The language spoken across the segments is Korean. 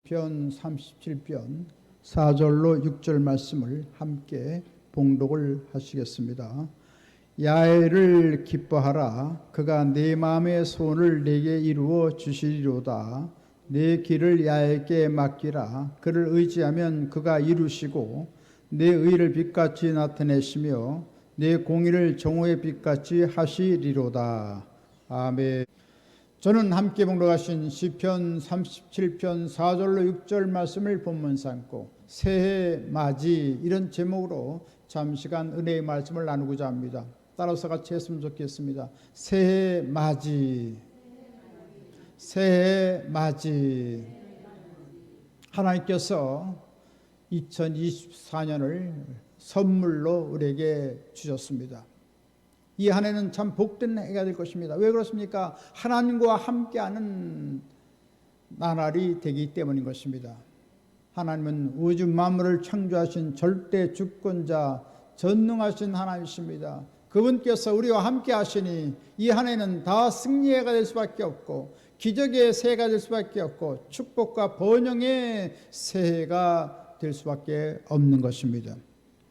시편 37편 4절로 6절 말씀을 함께 봉독을 하시겠습니다. 야훼를 기뻐하라. 그가 내 마음의 소원을 내게 이루어 주시리로다. 내 길을 야훼께 맡기라. 그를 의지하면 그가 이루시고 내 의를 빛같이 나타내시며 내 공의를 정오의 빛같이 하시리로다. 아멘. 저는 함께 봉독하신 시편 37편 4절로 6절 말씀을 본문 삼고 새해 맞이 이런 제목으로 잠시간 은혜의 말씀을 나누고자 합니다. 따라서 같이 했으면 좋겠습니다. 새해 맞이, 새해 맞이. 하나님께서 2024년을 선물로 우리에게 주셨습니다. 이 한 해는 참 복된 해가 될 것입니다. 왜 그렇습니까? 하나님과 함께하는 나날이 되기 때문인 것입니다. 하나님은 우주 만물을 창조하신 절대 주권자, 전능하신 하나님이십니다. 그분께서 우리와 함께 하시니 이 한 해는 다 승리의 해가 될 수밖에 없고 기적의 새해가 될 수밖에 없고 축복과 번영의 새해가 될 수밖에 없는 것입니다.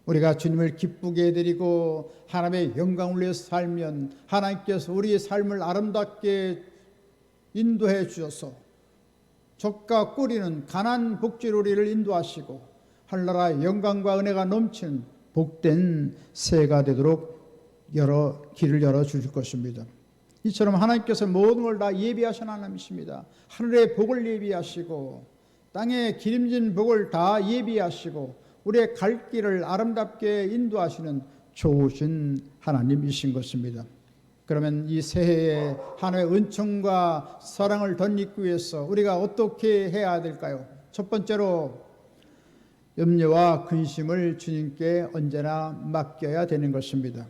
우리가 주님을 기쁘게 해드리고 하나님의 영광을 위해 살면 하나님께서 우리의 삶을 아름답게 인도해 주셔서 적과 꿀이는 가난 복지로 우리를 인도하시고 하늘나라의 영광과 은혜가 넘치는 복된 새해가 되도록 길을 열어 주실 것입니다. 이처럼 하나님께서 모든 걸 다 예비하신 하나님이십니다. 하늘의 복을 예비하시고 땅에 기름진 복을 다 예비하시고 우리의 갈 길을 아름답게 인도하시는 좋으신 하나님이신 것입니다. 그러면 이 새해에 하나님의 은총과 사랑을 덧입기 위해서 우리가 어떻게 해야 될까요? 첫 번째로 염려와 근심을 주님께 언제나 맡겨야 되는 것입니다.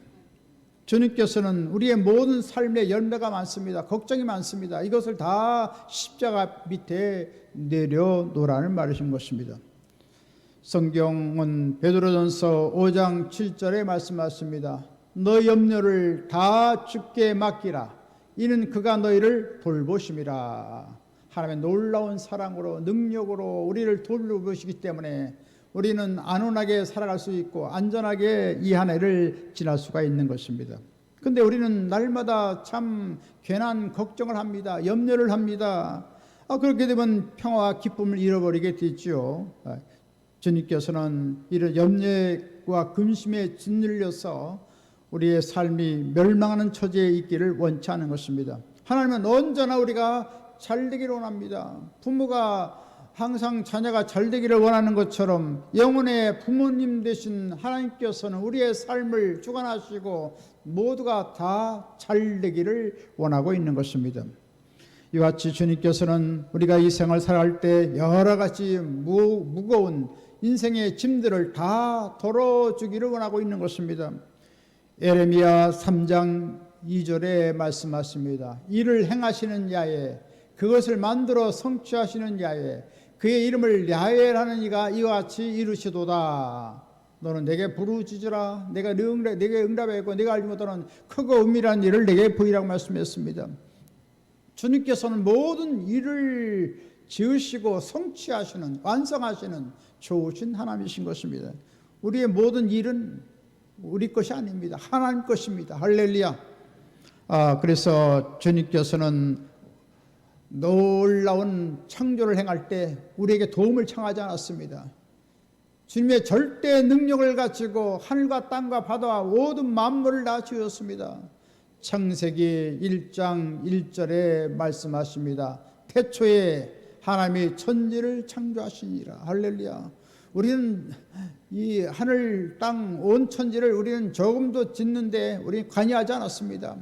주님께서는 우리의 모든 삶에 염려가 많습니다. 걱정이 많습니다. 이것을 다 십자가 밑에 내려놓으라는 말이신 것입니다. 성경은 베드로전서 5장 7절에 말씀하십니다. 너 염려를 다 주께 맡기라. 이는 그가 너희를 돌보심이라. 하나님의 놀라운 사랑으로 능력으로 우리를 돌보시기 때문에 우리는 안온하게 살아갈 수 있고 안전하게 이 한 해를 지날 수가 있는 것입니다. 그런데 우리는 날마다 참 괜한 걱정을 합니다. 염려를 합니다. 그렇게 되면 평화와 기쁨을 잃어버리게 되지요. 주님께서는 이런 염려와 근심에 짓눌려서 우리의 삶이 멸망하는 처지에 있기를 원치 않은 것입니다. 하나님은 언제나 우리가 잘 되기를 원합니다. 부모가 항상 자녀가 잘 되기를 원하는 것처럼 영혼의 부모님 되신 하나님께서는 우리의 삶을 주관하시고 모두가 다 잘 되기를 원하고 있는 것입니다. 이와 같이 주님께서는 우리가 이 생을 살아갈 때 여러 가지 무거운 인생의 짐들을 다 덜어주기를 원하고 있는 것입니다. 예레미야 3장 2절에 말씀하십니다. 이를 행하시는 야훼, 그것을 만들어 성취하시는 야훼, 그의 이름을 야훼라는 이가 이와 같이 이루시도다. 너는 내게 부르짖으라. 내가 내게 응답하고 내가 알지 못하는 크고 은밀한 일을 내게 보이라고 말씀했습니다. 주님께서는 모든 일을 지으시고 성취하시는, 완성하시는 좋으신 하나님이신 것입니다. 우리의 모든 일은 우리 것이 아닙니다. 하나님 것입니다. 할렐루야. 그래서 주님께서는 놀라운 창조를 행할 때 우리에게 도움을 청하지 않았습니다. 주님의 절대 능력을 가지고 하늘과 땅과 바다와 모든 만물을 다 지었습니다. 창세기 1장 1절에 말씀하십니다. 태초에 하나님이 천지를 창조하시니라. 할렐루야. 우리는 이 하늘 땅 온 천지를 우리는 조금도 짓는데 우리는 관여하지 않았습니다.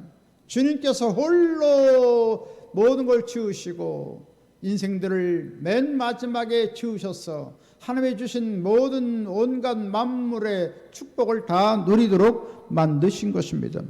주님께서 홀로 모든 걸 지으시고 인생들을 맨 마지막에 지으셔서 하나님이 주신 모든 온갖 만물의 축복을 다 누리도록 만드신 것입니다.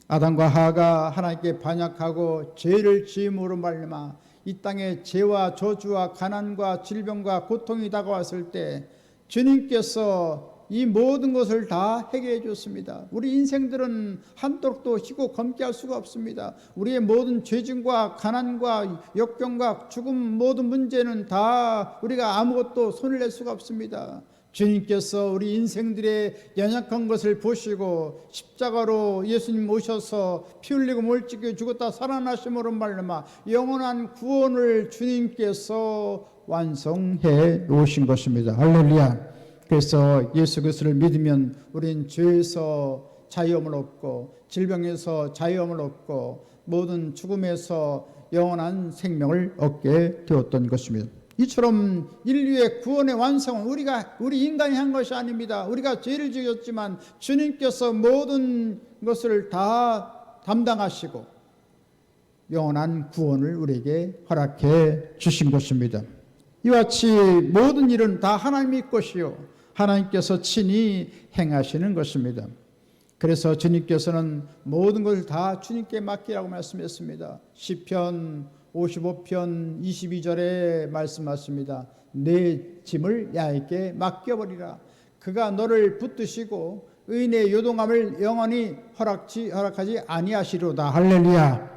아담과 하가 하나님께 반역하고 죄를 지음으로 말미암아 이 땅에 죄와 저주와 가난과 질병과 고통이 다가왔을 때 주님께서 이 모든 것을 다 해결해 줬습니다. 우리 인생들은 한도록도 희고 검게 할 수가 없습니다. 우리의 모든 죄짐과 가난과 역경과 죽음 모든 문제는 다 우리가 아무것도 손을 낼 수가 없습니다. 주님께서 우리 인생들의 연약한 것을 보시고 십자가로 예수님 오셔서 피 흘리고 몰찍여 죽었다 살아나심으로 말미암아 영원한 구원을 주님께서 완성해 놓으신 것입니다. 할렐루야. 그래서 예수 그리스도를 믿으면 우리는 죄에서 자유함을 얻고 질병에서 자유함을 얻고 모든 죽음에서 영원한 생명을 얻게 되었던 것입니다. 이처럼 인류의 구원의 완성은 우리 인간이 한 것이 아닙니다. 우리가 죄를 지었지만 주님께서 모든 것을 다 담당하시고 영원한 구원을 우리에게 허락해 주신 것입니다. 이와 같이 모든 일은 다 하나님의 것이요 하나님께서 친히 행하시는 것입니다. 그래서 주님께서는 모든 것을 다 주님께 맡기라고 말씀했습니다. 시편 55편 22절에 말씀하십니다. 내 짐을 야에게 맡겨버리라. 그가 너를 붙드시고 의인의 요동함을 영원히 허락하지 아니하시리로다. 할렐루야.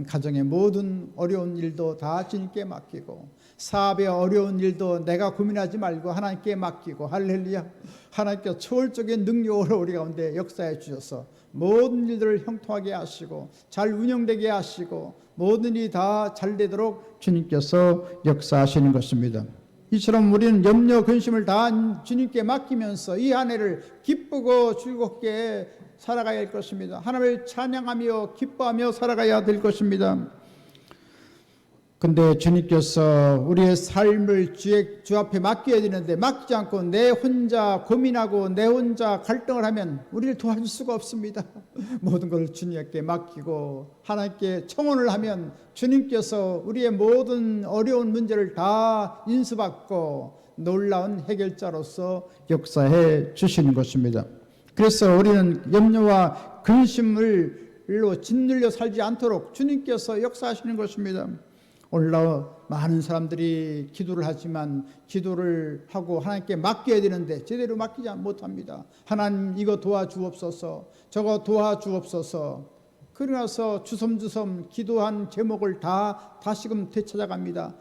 가정의 모든 어려운 일도 다 주님께 맡기고 사업의 어려운 일도 내가 고민하지 말고 하나님께 맡기고 할렐루야. 하나님께서 초월적인 능력으로 우리 가운데 역사해 주셔서 모든 일들을 형통하게 하시고 잘 운영되게 하시고 모든 일이 다 잘 되도록 주님께서 역사하시는 것입니다. 이처럼 우리는 염려 근심을 다 주님께 맡기면서 이 한 해를 기쁘고 즐겁게 살아가야 할 것입니다. 하나님을 찬양하며 기뻐하며 살아가야 될 것입니다. 근데 주님께서 우리의 삶을 주 앞에 맡겨야 되는데 맡기지 않고 내 혼자 고민하고 내 혼자 갈등을 하면 우리를 도와줄 수가 없습니다. 모든 것을 주님께 맡기고 하나님께 청혼을 하면 주님께서 우리의 모든 어려운 문제를 다 인수받고 놀라운 해결자로서 역사해 주시는 것입니다. 그래서 우리는 염려와 근심으로 짓눌려 살지 않도록 주님께서 역사하시는 것입니다. 오늘날 많은 사람들이 기도를 하지만 기도를 하고 하나님께 맡겨야 되는데 제대로 맡기지 못합니다. 하나님 이거 도와주옵소서 저거 도와주옵소서. 그러나서 주섬주섬 기도한 제목을 다 다시금 되찾아갑니다.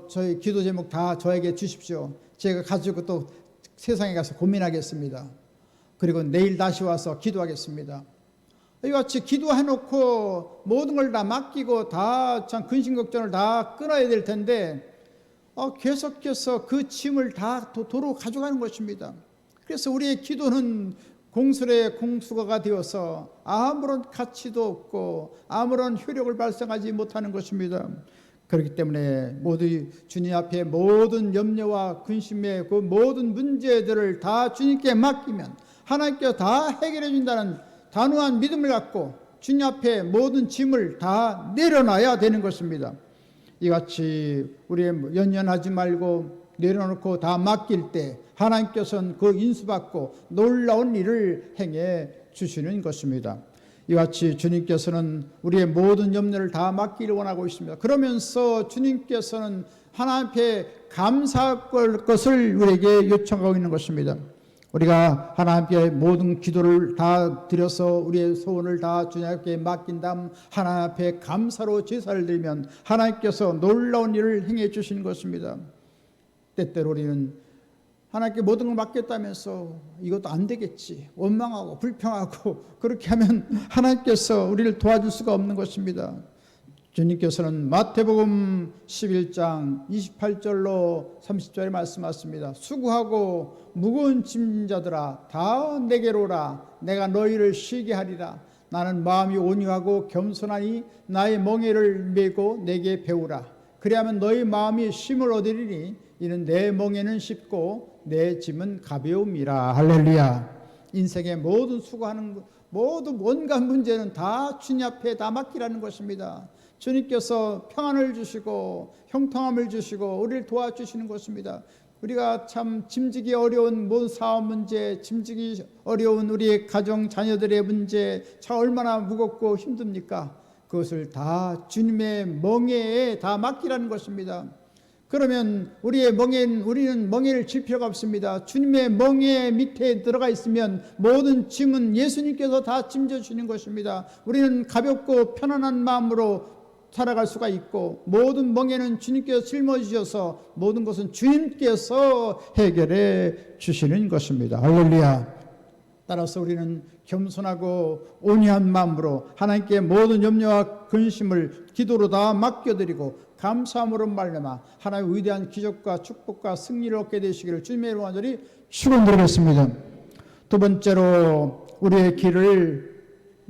저희 기도 제목 다 저에게 주십시오. 제가 가지고 또 세상에 가서 고민하겠습니다. 그리고 내일 다시 와서 기도하겠습니다. 이와 같이 기도해놓고 모든 걸 다 맡기고 다 참 근심 걱정을 다 끊어야 될 텐데 계속해서 그 짐을 다 도로 가져가는 것입니다. 그래서 우리의 기도는 공술의 공수거가 되어서 아무런 가치도 없고 아무런 효력을 발생하지 못하는 것입니다. 그렇기 때문에 모두 주님 앞에 모든 염려와 근심의 그 모든 문제들을 다 주님께 맡기면 하나님께서 다 해결해 준다는 단호한 믿음을 갖고 주님 앞에 모든 짐을 다 내려놔야 되는 것입니다. 이같이 우리의 연연하지 말고 내려놓고 다 맡길 때 하나님께서는 그 인수받고 놀라운 일을 행해 주시는 것입니다. 이같이 주님께서는 우리의 모든 염려를 다 맡기를 원하고 있습니다. 그러면서 주님께서는 하나님 앞에 감사할 것을 우리에게 요청하고 있는 것입니다. 우리가 하나님께 모든 기도를 다 드려서 우리의 소원을 다 주님께 맡긴 다음 하나님 앞에 감사로 제사를 드리면 하나님께서 놀라운 일을 행해 주시는 것입니다. 때때로 우리는 하나님께 모든 걸 맡겼다면서 이것도 안 되겠지 원망하고 불평하고 그렇게 하면 하나님께서 우리를 도와줄 수가 없는 것입니다. 주님께서는 마태복음 11장 28절로 30절에 말씀하십니다. 수고하고 무거운 짐진 자들아 다 내게로 오라. 내가 너희를 쉬게 하리라. 나는 마음이 온유하고 겸손하니 나의 멍에를 메고 내게 배우라. 그리하면 너희 마음이 쉼을 얻으리니 이는 내 멍에는 쉽고 내 짐은 가벼움이라. 할렐루야. 인생의 모든 수고하는 모든 온갖 문제는 다 주님 앞에 다 맡기라는 것입니다. 주님께서 평안을 주시고 형통함을 주시고 우리를 도와주시는 것입니다. 우리가 참 짐지기 어려운 모든 사업 문제, 짐지기 어려운 우리의 가정 자녀들의 문제 참 얼마나 무겁고 힘듭니까? 그것을 다 주님의 멍에에 다 맡기라는 것입니다. 그러면 우리는 멍에를 질 필요가 없습니다. 주님의 멍에 밑에 들어가 있으면 모든 짐은 예수님께서 다 짐져주시는 것입니다. 우리는 가볍고 편안한 마음으로 살아갈 수가 있고, 모든 멍에는 주님께서 짊어지셔서 모든 것은 주님께서 해결해 주시는 것입니다. 할렐루야. 따라서 우리는 겸손하고 온유한 마음으로 하나님께 모든 염려와 근심을 기도로 다 맡겨드리고 감사함으로 말미암아 하나님의 위대한 기적과 축복과 승리를 얻게 되시기를 주님의 이름으로 간절히 축원드리겠습니다. 두 번째로 우리의 길을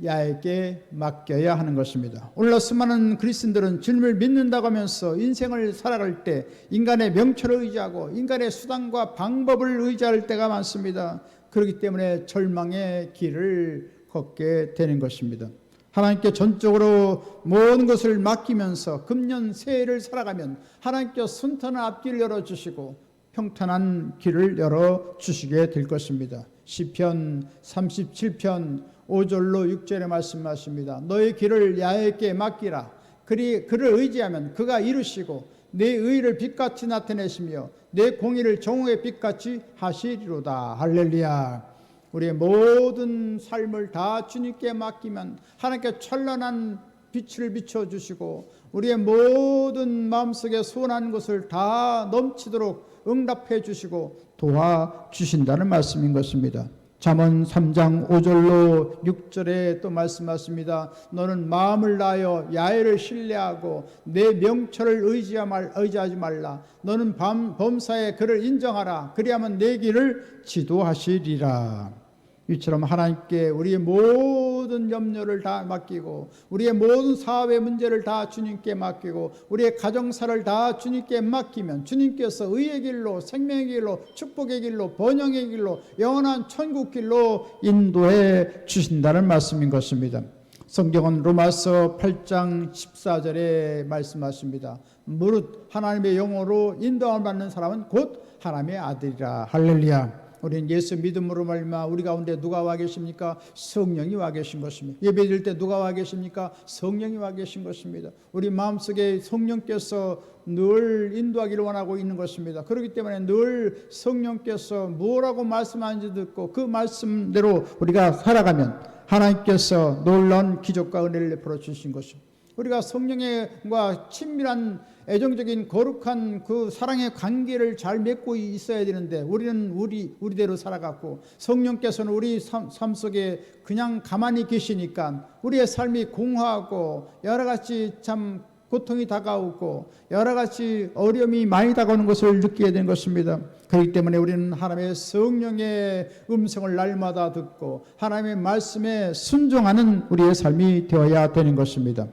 야에게 맡겨야 하는 것입니다. 오늘날 수많은 그리스도인들은 주님을 믿는다고 하면서 인생을 살아갈 때 인간의 명철을 의지하고 인간의 수단과 방법을 의지할 때가 많습니다. 그렇기 때문에 절망의 길을 걷게 되는 것입니다. 하나님께 전적으로 모든 것을 맡기면서 금년 새해를 살아가면 하나님께서 순탄한 앞길을 열어주시고 평탄한 길을 열어주시게 될 것입니다. 시편 37편 5절로 6절에 말씀하십니다. 너의 길을 야훼께 맡기라. 그를 의지하면 그가 이루시고 내 의를 빛같이 나타내시며 내 공의를 정오의 빛같이 하시리로다. 할렐루야. 우리의 모든 삶을 다 주님께 맡기면 하나님께 찬란한 빛을 비춰주시고 우리의 모든 마음속에 소원한 것을 다 넘치도록 응답해 주시고 도와주신다는 말씀인 것입니다. 잠언 3장 5절로 6절에 또 말씀하십니다. 너는 마음을 다하여 야훼를 신뢰하고 내 명철을 의지하지 말라. 너는 범사에 그를 인정하라. 그리하면 내 길을 지도하시리라. 이처럼 하나님께 우리의 모든 염려를 다 맡기고 우리의 모든 사업의 문제를 다 주님께 맡기고 우리의 가정사를 다 주님께 맡기면 주님께서 의의 길로 생명의 길로 축복의 길로 번영의 길로 영원한 천국 길로 인도해 주신다는 말씀인 것입니다. 성경은 로마서 8장 14절에 말씀하십니다. 무릇 하나님의 영으로 인도함을 받는 사람은 곧 하나님의 아들이라. 할렐루야. 우리는 예수 믿음으로 말미암아 우리 가운데 누가 와 계십니까? 성령이 와 계신 것입니다. 예배드릴 때 누가 와 계십니까? 성령이 와 계신 것입니다. 우리 마음속에 성령께서 늘 인도하기를 원하고 있는 것입니다. 그렇기 때문에 늘 성령께서 뭐라고 말씀하는지 듣고 그 말씀대로 우리가 살아가면 하나님께서 놀라운 기적과 은혜를 베풀어 주신 것입니다. 우리가 성령과 친밀한 애정적인 거룩한 그 사랑의 관계를 잘 맺고 있어야 되는데 우리는 우리대로 살아갔고 성령께서는 우리 삶 속에 그냥 가만히 계시니까 우리의 삶이 공허하고 여러 가지 참 고통이 다가오고 여러 가지 어려움이 많이 다가오는 것을 느끼게 된 것입니다. 그렇기 때문에 우리는 하나님의 성령의 음성을 날마다 듣고 하나님의 말씀에 순종하는 우리의 삶이 되어야 되는 것입니다.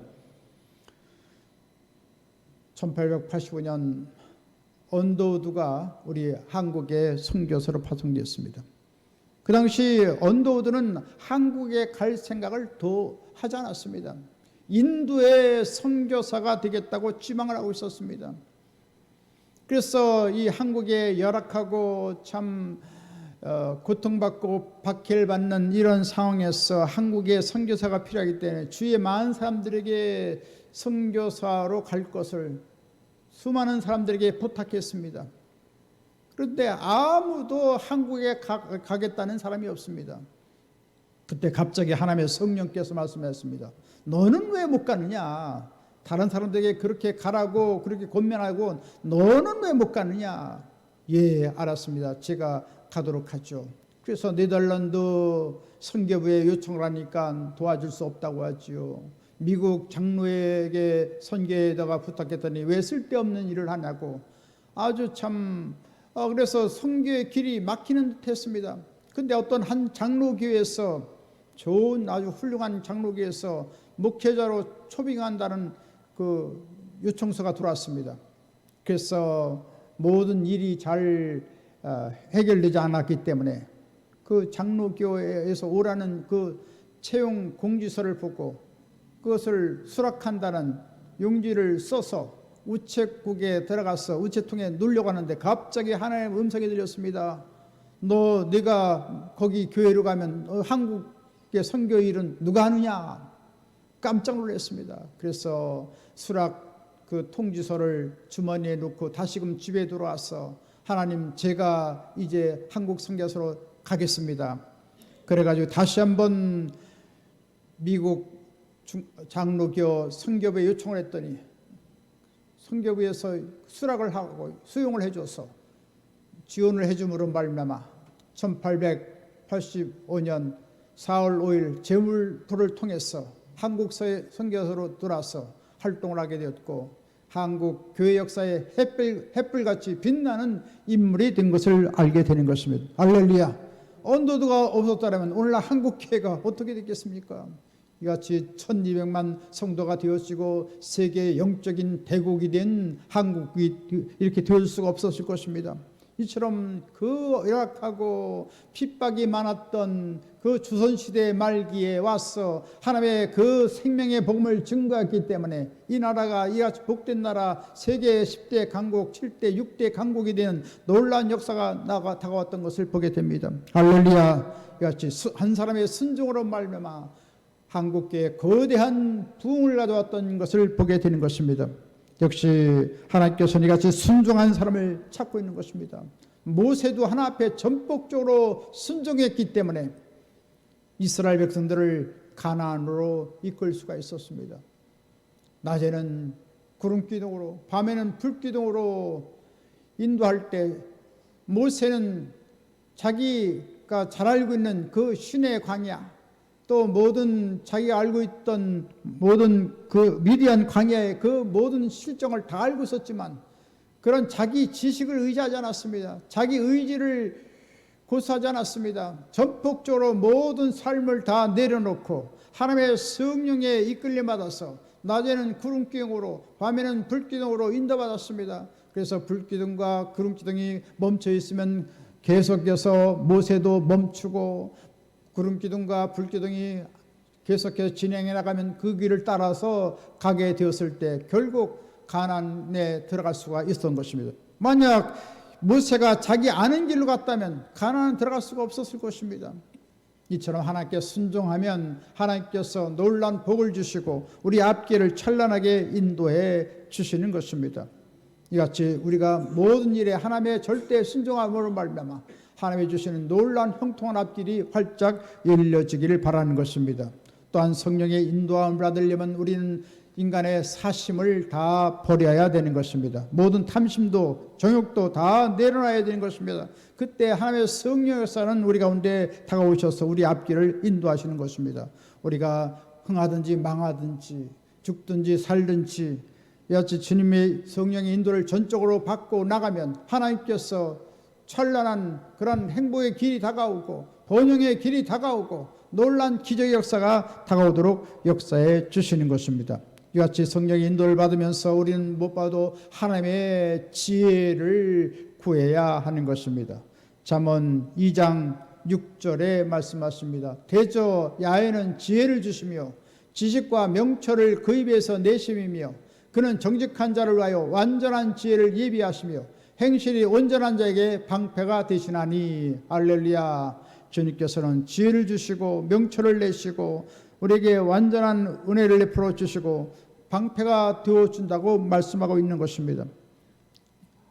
1885년 언더우드가 우리 한국의 선교사로 파송되었습니다. 그 당시 언더우드는 한국에 갈 생각을 더 하지 않았습니다. 인도의 선교사가 되겠다고 지망을 하고 있었습니다. 그래서 이 한국의 열악하고 참 고통받고 박해를 받는 이런 상황에서 한국의 선교사가 필요하기 때문에 주위의 많은 사람들에게 선교사로 갈 것을 수많은 사람들에게 부탁했습니다. 그런데 아무도 한국에 가겠다는 사람이 없습니다. 그때 갑자기 하나님의 성령께서 말씀하셨습니다. 너는 왜 못 가느냐? 다른 사람들에게 그렇게 가라고 그렇게 권면하고 너는 왜 못 가느냐? 예, 알았습니다. 제가 가도록 하죠. 그래서 네덜란드 선교부에 요청을 하니까 도와줄 수 없다고 하지요. 미국 장로에게 선교에다가 부탁했더니 왜 쓸데없는 일을 하냐고 아주 참 그래서 선교의 길이 막히는 듯 했습니다. 근데 어떤 한 장로교회에서 좋은 아주 훌륭한 장로교회에서 목회자로 초빙한다는 그 요청서가 들어왔습니다. 그래서 모든 일이 잘 해결되지 않았기 때문에 그 장로교회에서 오라는 그 채용 공지서를 보고 그것을 수락한다는 용지를 써서 우체국에 들어가서 우체통에 누르려고 하는데 갑자기 하나님의 음성이 들렸습니다. 네가 거기 교회로 가면 한국의 선교 일은 누가 하느냐? 깜짝 놀랐습니다. 그래서 수락 그 통지서를 주머니에 넣고 다시금 집에 들어와서 하나님, 제가 이제 한국 선교사로 가겠습니다. 그래가지고 다시 한번 미국 장로교 선교부에 요청을 했더니 선교부에서 수락을 하고 수용을 해줘서 지원을 해줌으로 말미암아 1885년 4월 5일 제물부를 통해서 한국 선교사로 들어와서 활동을 하게 되었고, 한국 교회 역사에 햇불같이 빛나는 인물이 된 것을 알게 되는 것입니다. 할렐루야. 언도도가 없었다면 오늘날 한국 교회가 어떻게 됐겠습니까? 이같이 1200만 성도가 되어지고 세계의 영적인 대국이 된 한국이 이렇게 될 수가 없었을 것입니다. 이처럼 그 열악하고 핍박이 많았던 그 조선시대 말기에 와서 하나님의 그 생명의 복음을 증거했기 때문에 이 나라가 이같이 복된 나라, 세계 10대 강국, 7대, 6대 강국이 되는 놀라운 역사가 다가왔던 것을 보게 됩니다. 할렐루야. 이같이 한 사람의 순종으로 말미암아 한국계에 거대한 부흥을 가져왔던 것을 보게 되는 것입니다. 역시 하나님께서는 이같이 순종한 사람을 찾고 있는 것입니다. 모세도 하나 앞에 전폭적으로 순종했기 때문에 이스라엘 백성들을 가나안으로 이끌 수가 있었습니다. 낮에는 구름기둥으로, 밤에는 불기둥으로 인도할 때 모세는 자기가 잘 알고 있는 그 신의 광야, 또 모든 자기가 알고 있던 모든 그 미디안 광야의 그 모든 실정을 다 알고 있었지만 그런 자기 지식을 의지하지 않았습니다. 자기 의지를 고수하지 않았습니다. 전폭적으로 모든 삶을 다 내려놓고 하나님의 성령에 이끌림 받아서 낮에는 구름기둥으로, 밤에는 불기둥으로 인도받았습니다. 그래서 불기둥과 구름기둥이 멈춰 있으면 계속해서 모세도 멈추고, 구름기둥과 불기둥이 계속해서 진행해 나가면 그 길을 따라서 가게 되었을 때 결국 가나안에 들어갈 수가 있었던 것입니다. 만약 모세가 자기 아는 길로 갔다면 가나안 들어갈 수가 없었을 것입니다. 이처럼 하나님께 순종하면 하나님께서 놀라운 복을 주시고 우리 앞길을 찬란하게 인도해 주시는 것입니다. 이같이 우리가 모든 일에 하나님의 절대 순종함으로 말미암아 하나님이 주시는 놀라운 형통한 앞길이 활짝 열려지기를 바라는 것입니다. 또한 성령의 인도함을 받으려면 우리는 인간의 사심을 다 버려야 되는 것입니다. 모든 탐심도 정욕도 다 내려놔야 되는 것입니다. 그때 하나님의 성령의 역사는 우리 가운데 다가오셔서 우리 앞길을 인도하시는 것입니다. 우리가 흥하든지 망하든지 죽든지 살든지 이같이 주님의 성령의 인도를 전적으로 받고 나가면 하나님께서 찬란한 그런 행복의 길이 다가오고 번영의 길이 다가오고 놀란 기적의 역사가 다가오도록 역사해 주시는 것입니다. 이같이 성령의 인도를 받으면서 우리는 무엇보다도 하나님의 지혜를 구해야 하는 것입니다. 잠언 2장 6절에 말씀하십니다. 대저 야훼는 지혜를 주시며 지식과 명철을 그 입에서 내심이며 그는 정직한 자를 위하여 완전한 지혜를 예비하시며 행실이 온전한 자에게 방패가 되시나니. 할렐루야. 주님께서는 지혜를 주시고 명철을 내시고 우리에게 완전한 은혜를 베풀어 주시고 방패가 되어준다고 말씀하고 있는 것입니다.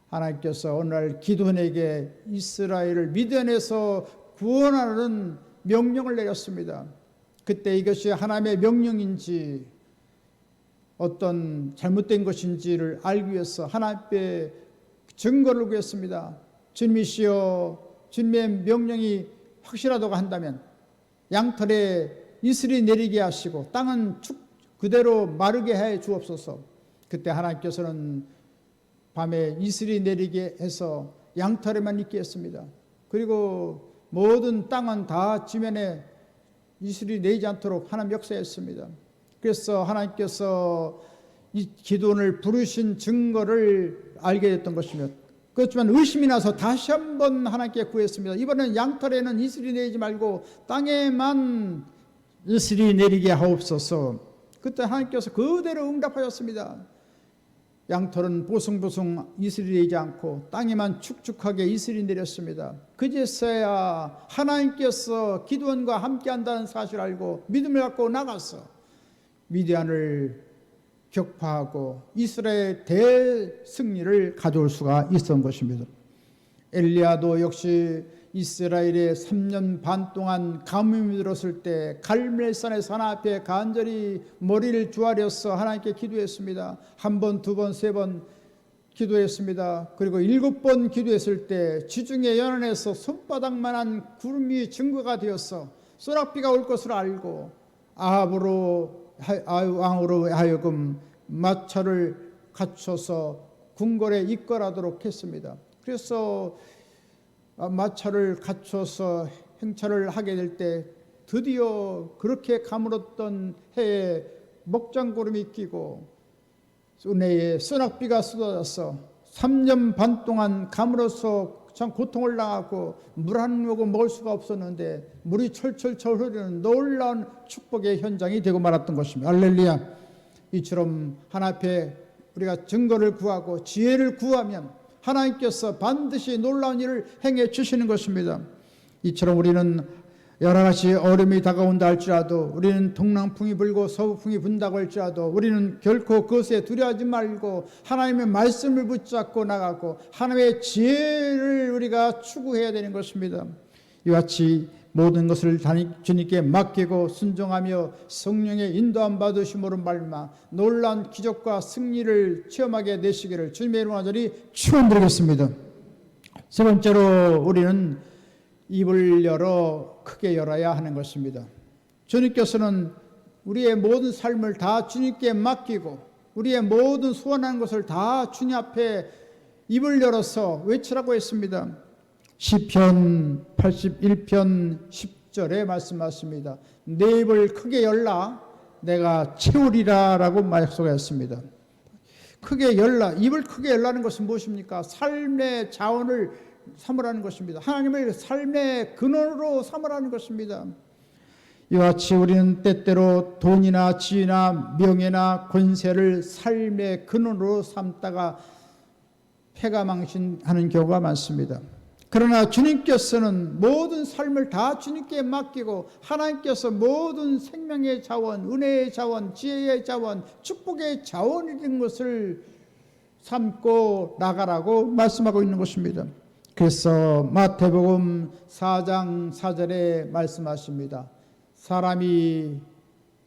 하나님께서 오늘 기드온에게 이스라엘을 미디안에서 구원하는 명령을 내렸습니다. 그때 이것이 하나님의 명령인지 어떤 잘못된 것인지를 알기 위해서 하나님께 증거를 구했습니다. 주님이시여, 주님의 명령이 확실하다고 한다면 양털에 이슬이 내리게 하시고 땅은 그대로 마르게 해 주옵소서. 그때 하나님께서는 밤에 이슬이 내리게 해서 양털에만 있게 했습니다. 그리고 모든 땅은 다 지면에 이슬이 내리지 않도록 하나님 역사했습니다. 그래서 하나님께서 이 기드온을 부르신 증거를 알게 됐던 것이며, 그렇지만 의심이 나서 다시 한번 하나님께 구했습니다. 이번에는 양털에는 이슬이 내리지 말고 땅에만 이슬이 내리게 하옵소서. 그때 하나님께서 그대로 응답하셨습니다. 양털은 보송보송 이슬이 내리지 않고 땅에만 축축하게 이슬이 내렸습니다. 그제서야 하나님께서 기드온과 함께 한다는 사실을 알고 믿음을 갖고 나가서 미디안을 격파하고 이스라엘의 대승리를 가져올 수가 있었던 것입니다. 엘리야도 역시 이스라엘의 3년 반 동안 가뭄이 들었을 때 갈멜산에서 하나 앞에 간절히 머리를 조아려서 하나님께 기도했습니다. 한 번, 두 번, 세 번 기도했습니다. 그리고 7번 기도했을 때 지중해 연안에서 손바닥만한 구름이 증거가 되어서 소낙비가 올 것을 알고 아합으로 왕으로 하여금 마차를 갖춰서 궁궐에 입궐하도록 했습니다. 그래서 마차를 갖춰서 행차를 하게 될 때 드디어 그렇게 가물었던 해에 먹장구름이 끼고 은혜의 소낙비가 쏟아져서 3년 반 동안 가물어서 참 고통을 당하고 물 한 모금 먹을 수가 없었는데 물이 철철철 흐르는 놀라운 축복의 현장이 되고 말았던 것입니다. 할렐루야. 이처럼 하나님 앞에 우리가 증거를 구하고 지혜를 구하면 하나님께서 반드시 놀라운 일을 행해 주시는 것입니다. 이처럼 우리는 여러 가지 어려움이 다가온다 할지라도, 우리는 동남풍이 불고 서북풍이 분다고 할지라도 우리는 결코 그것에 두려워하지 말고 하나님의 말씀을 붙잡고 나가고 하나님의 지혜를 우리가 추구해야 되는 것입니다. 이와 같이 모든 것을 주님께 맡기고 순종하며 성령의 인도함 받으심으로 말미암아 놀라운 기적과 승리를 체험하게 되시기를 주님의 이름으로 간절히 축원드리겠습니다. 세 번째로 우리는 입을 크게 열어야 하는 것입니다. 주님께서는 우리의 모든 삶을 다 주님께 맡기고 우리의 모든 소원하는 것을 다 주님 앞에 입을 열어서 외치라고 했습니다. 시편 81편 10절에 말씀하십니다. 내 입을 크게 열라 내가 채우리라 라고 약속했습니다. 크게 열라, 입을 크게 열라는 것은 무엇입니까? 삶의 자원을 삼으라는 것입니다. 하나님을 삶의 근원으로 삼으라는 것입니다. 이와 같이 우리는 때때로 돈이나 지위나 명예나 권세를 삶의 근원으로 삼다가 패가망신하는 경우가 많습니다. 그러나 주님께서는 모든 삶을 다 주님께 맡기고 하나님께서 모든 생명의 자원, 은혜의 자원, 지혜의 자원, 축복의 자원이 된 것을 삼고 나가라고 말씀하고 있는 것입니다. 그래서 마태복음 4장 4절에 말씀하십니다. 사람이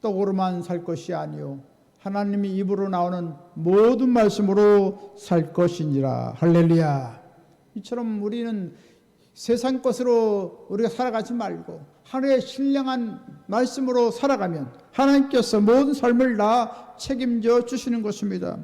떡으로만 살 것이 아니요 하나님의 입으로 나오는 모든 말씀으로 살 것이니라. 할렐루야. 이처럼 우리는 세상 것으로 우리가 살아가지 말고 하나님의 신령한 말씀으로 살아가면 하나님께서 모든 삶을 다 책임져 주시는 것입니다.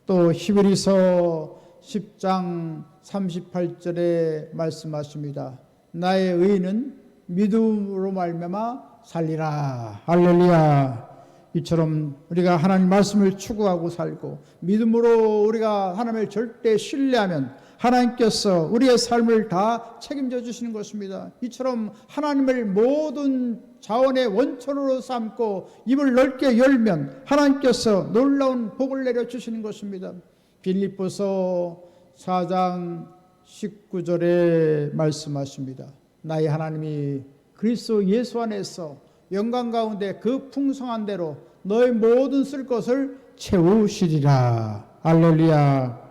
또 히브리서 10장 38절에 말씀하십니다. 나의 의인은 믿음으로 말미암아 살리라. 할렐루야. 이처럼 우리가 하나님 말씀을 추구하고 살고 믿음으로 우리가 하나님을 절대 신뢰하면 하나님께서 우리의 삶을 다 책임져 주시는 것입니다. 이처럼 하나님을 모든 자원의 원천으로 삼고 입을 넓게 열면 하나님께서 놀라운 복을 내려주시는 것입니다. 빌립보서 4장 19절에 말씀하십니다. 나의 하나님이 그리스도 예수 안에서 영광 가운데 그 풍성한 대로 너의 모든 쓸 것을 채우시리라. 할렐루야.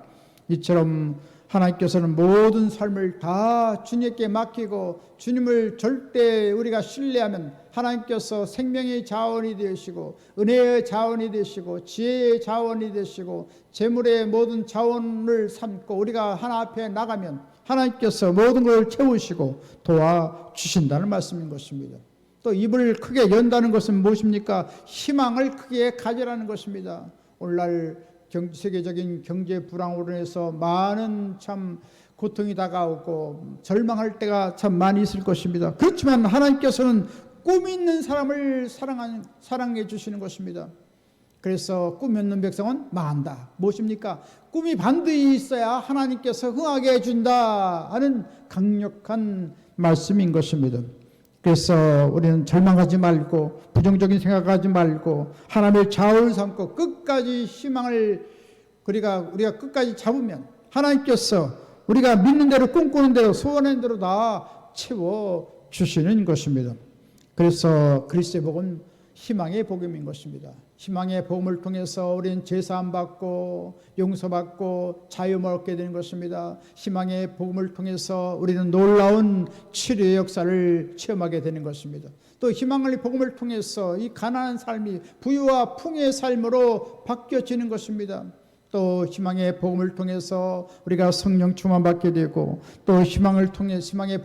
이처럼 하나님께서는 모든 삶을 다 주님께 맡기고 주님을 절대 우리가 신뢰하면 하나님께서 생명의 자원이 되시고 은혜의 자원이 되시고 지혜의 자원이 되시고 재물의 모든 자원을 삼고 우리가 하나 앞에 나가면 하나님께서 모든 것을 채우시고 도와주신다는 말씀인 것입니다. 또 입을 크게 연다는 것은 무엇입니까? 희망을 크게 가지라는 것입니다. 오늘날 세계적인 경제 불황으로 인해서 많은 참 고통이 다가오고 절망할 때가 참 많이 있을 것입니다. 그렇지만 하나님께서는 꿈 있는 사람을 사랑해 주시는 것입니다. 그래서 꿈 없는 백성은 망한다. 무엇입니까? 꿈이 반드시 있어야 하나님께서 흥하게 해준다 하는 강력한 말씀인 것입니다. 그래서 우리는 절망하지 말고 부정적인 생각하지 말고 하나님의 자원을 삼고 끝까지 희망을 우리가 끝까지 잡으면 하나님께서 우리가 믿는 대로 꿈꾸는 대로 소원하는 대로 다 채워주시는 것입니다. 그래서 그리스도의 복은 희망의 복음인 것입니다. 희망의 복음을 통해서 우리는 제사함 받고 용서받고 자유를 얻게 되는 것입니다. 희망의 복음을 통해서 우리는 놀라운 치료의 역사를 체험하게 되는 것입니다. 또 희망의 복음을 통해서 이 가난한 삶이 부유와 풍요의 삶으로 바뀌어지는 것입니다. 또 희망의 복음을 통해서 우리가 성령 충만받게 되고, 또 희망의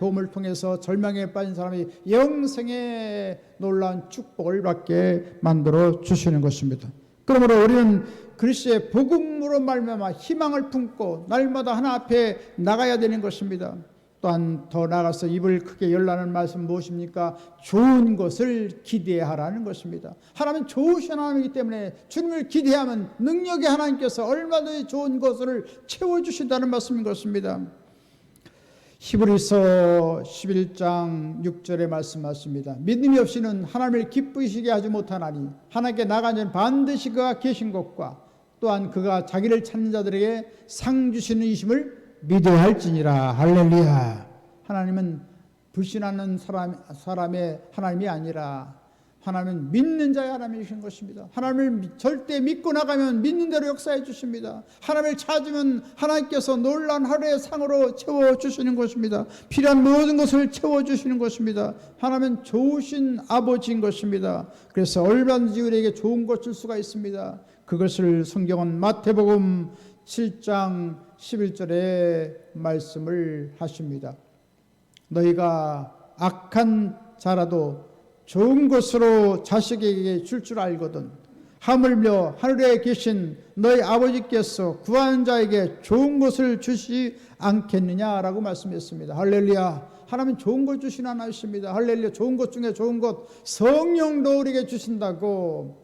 복음을 통해서 절망에 빠진 사람이 영생의 놀라운 축복을 받게 만들어 주시는 것입니다. 그러므로 우리는 그리스도의 복음으로 말미암아 희망을 품고 날마다 하나 앞에 나가야 되는 것입니다. 또한 더 나아가서 입을 크게 열라는 말씀 무엇입니까? 좋은 것을 기대하라는 것입니다. 하나님은 좋으신 하나님이기 때문에 주님을 기대하면 능력의 하나님께서 얼마든지 좋은 것을 채워주신다는 말씀인 것입니다. 히브리서 11장 6절에 말씀하십니다. 믿음이 없이는 하나님을 기쁘시게 하지 못하나니 하나님께 나간 자는 반드시 그가 계신 것과 또한 그가 자기를 찾는 자들에게 상 주시는 이심을 믿어야 할지니라. 할렐루야. 하나님은 불신하는 사람의 하나님이 아니라 하나님은 믿는 자의 하나님이신 것입니다. 하나님을 절대 믿고 나가면 믿는 대로 역사해 주십니다. 하나님을 찾으면 하나님께서 놀라운 하루의 상으로 채워주시는 것입니다. 필요한 모든 것을 채워주시는 것입니다. 하나님은 좋으신 아버지인 것입니다. 그래서 얼마든지 우리에게 좋은 것 줄 수가 있습니다. 그것을 성경은 마태복음 7장 11절에 말씀을 하십니다. 너희가 악한 자라도 좋은 것으로 자식에게 줄 알거든 하물며 하늘에 계신 너희 아버지께서 구하는 자에게 좋은 것을 주시지 않겠느냐라고 말씀했습니다. 할렐루야. 하나님은 좋은 걸 주시는 하나님이십니다. 할렐루야. 좋은 것 중에 좋은 것, 성령도 우리에게 주신다고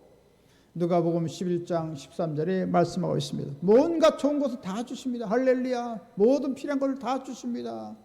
누가복음 11장 13절에 말씀하고 있습니다. 뭔가 좋은 것을 다 주십니다. 할렐루야. 모든 필요한 것을 다 주십니다.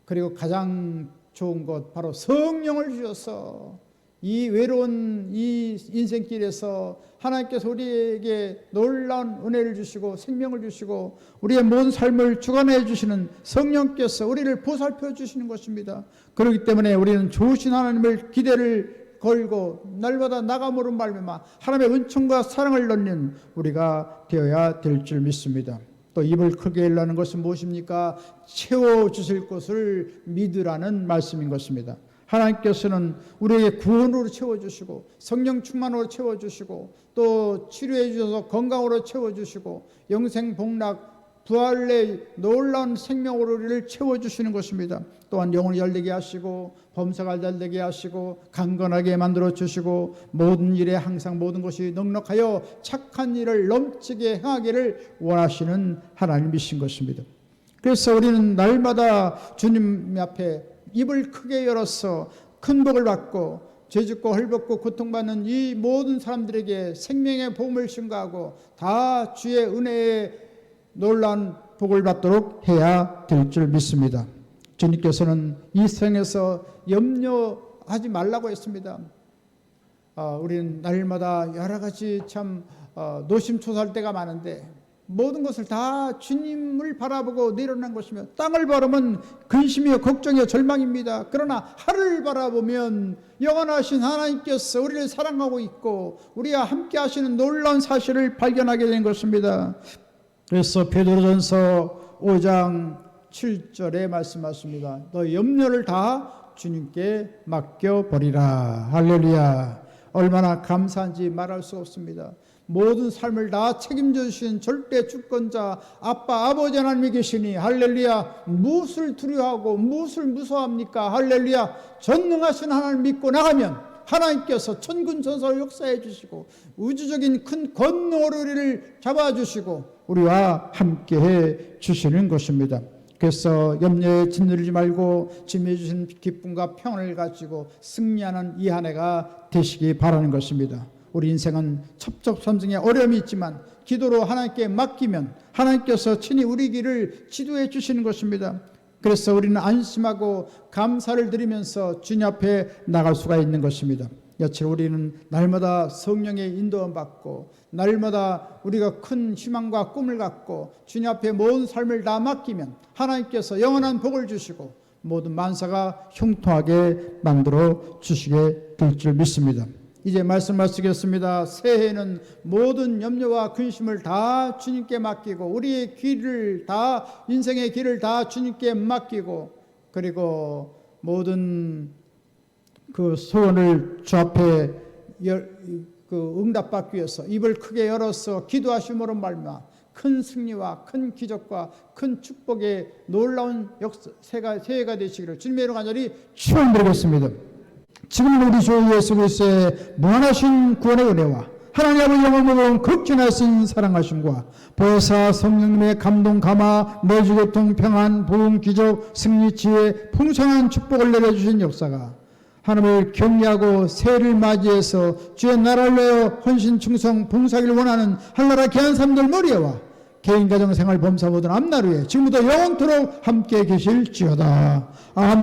그리고 가장 좋은 것 바로 성령을 주셔서 이 외로운 이 인생길에서 하나님께서 우리에게 놀라운 은혜를 주시고 생명을 주시고 우리의 모든 삶을 주관해 주시는 성령께서 우리를 보살펴 주시는 것입니다. 그렇기 때문에 우리는 좋으신 하나님을 기대를 걸고 날마다 나감으로 말미암아 하나님의 은총과 사랑을 넣는 우리가 되어야 될 줄 믿습니다. 또 입을 크게 열라는 것은 무엇입니까? 채워주실 것을 믿으라는 말씀인 것입니다. 하나님께서는 우리에게 구원으로 채워주시고 성령 충만으로 채워주시고 또 치료해 주셔서 건강으로 채워주시고 영생 복락 부활의 놀라운 생명으로 우리를 채워주시는 것입니다. 또한 영혼이 잘되게 하시고 범사가 잘되게 하시고 강건하게 만들어 주시고 모든 일에 항상 모든 것이 넉넉하여 착한 일을 넘치게 행하기를 원하시는 하나님이신 것입니다. 그래서 우리는 날마다 주님 앞에 입을 크게 열어서 큰 복을 받고 죄짓고 헐벗고 고통받는 이 모든 사람들에게 생명의 복음을 증거하고 다 주의 은혜에 놀라운 복을 받도록 해야 될 줄 믿습니다. 주님께서는 이 생에서 염려하지 말라고 했습니다. 우리는 날마다 여러 가지 참 노심초사할 때가 많은데 모든 것을 다 주님을 바라보고 내려놓는 것이며 땅을 바라보면 근심이요 걱정이요 절망입니다. 그러나 하늘을 바라보면 영원하신 하나님께서 우리를 사랑하고 있고 우리와 함께 하시는 놀라운 사실을 발견하게 된 것입니다. 그래서 베드로전서 5장 7절에 말씀하십니다. 너 염려를 다 주님께 맡겨버리라. 할렐루야. 얼마나 감사한지 말할 수 없습니다. 모든 삶을 다 책임져 주신 절대 주권자 아빠 아버지 하나님이 계시니 할렐루야. 무엇을 두려워하고 무엇을 무서워합니까? 할렐루야. 전능하신 하나님 믿고 나가면 하나님께서 천군 천사를 역사해 주시고 우주적인 큰 권능으로 우리를 잡아주시고 우리와 함께해 주시는 것입니다. 그래서 염려에 짓누르지 말고 주님이 주신 기쁨과 평안을 가지고 승리하는 이 한 해가 되시기 바라는 것입니다. 우리 인생은 첩첩산중에 어려움이 있지만 기도로 하나님께 맡기면 하나님께서 친히 우리 길을 지도해 주시는 것입니다. 그래서 우리는 안심하고 감사를 드리면서 주님 앞에 나갈 수가 있는 것입니다. 여칠 우리는 날마다 성령의 인도함 받고 날마다 우리가 큰 희망과 꿈을 갖고 주님 앞에 모든 삶을 다 맡기면 하나님께서 영원한 복을 주시고 모든 만사가 형통하게 만들어 주시게 될 줄 믿습니다. 이제 말씀 마치겠습니다. 새해에는 모든 염려와 근심을 다 주님께 맡기고 우리의 길을 다 인생의 길을 다 주님께 맡기고 그리고 모든 그 소원을 주 앞에 응답받기 위해서 입을 크게 열어서 기도하심으로 말미암아 큰 승리와 큰 기적과 큰 축복의 놀라운 새해가 되시기를 주님의 이름 간절히 축원드리겠습니다. 지금 우리 주 예수 그리스도의 무한하신 구원의 은혜와 하나님 아버지 영원무궁 극진하신 사랑하심과 보혜사 성령님의 감동 감화 내주교통 평안 부흥 기적 승리 지혜 풍성한 축복을 내려주신 역사가 하나님을 경외하고 새해를 맞이해서 주의 나라를 위하여 헌신 충성 봉사하기를 원하는 한나라 귀한 사람들 머리에와 개인 가정 생활 범사 모든 앞날 위에 지금부터 영원토록 함께 계실지어다. 아멘.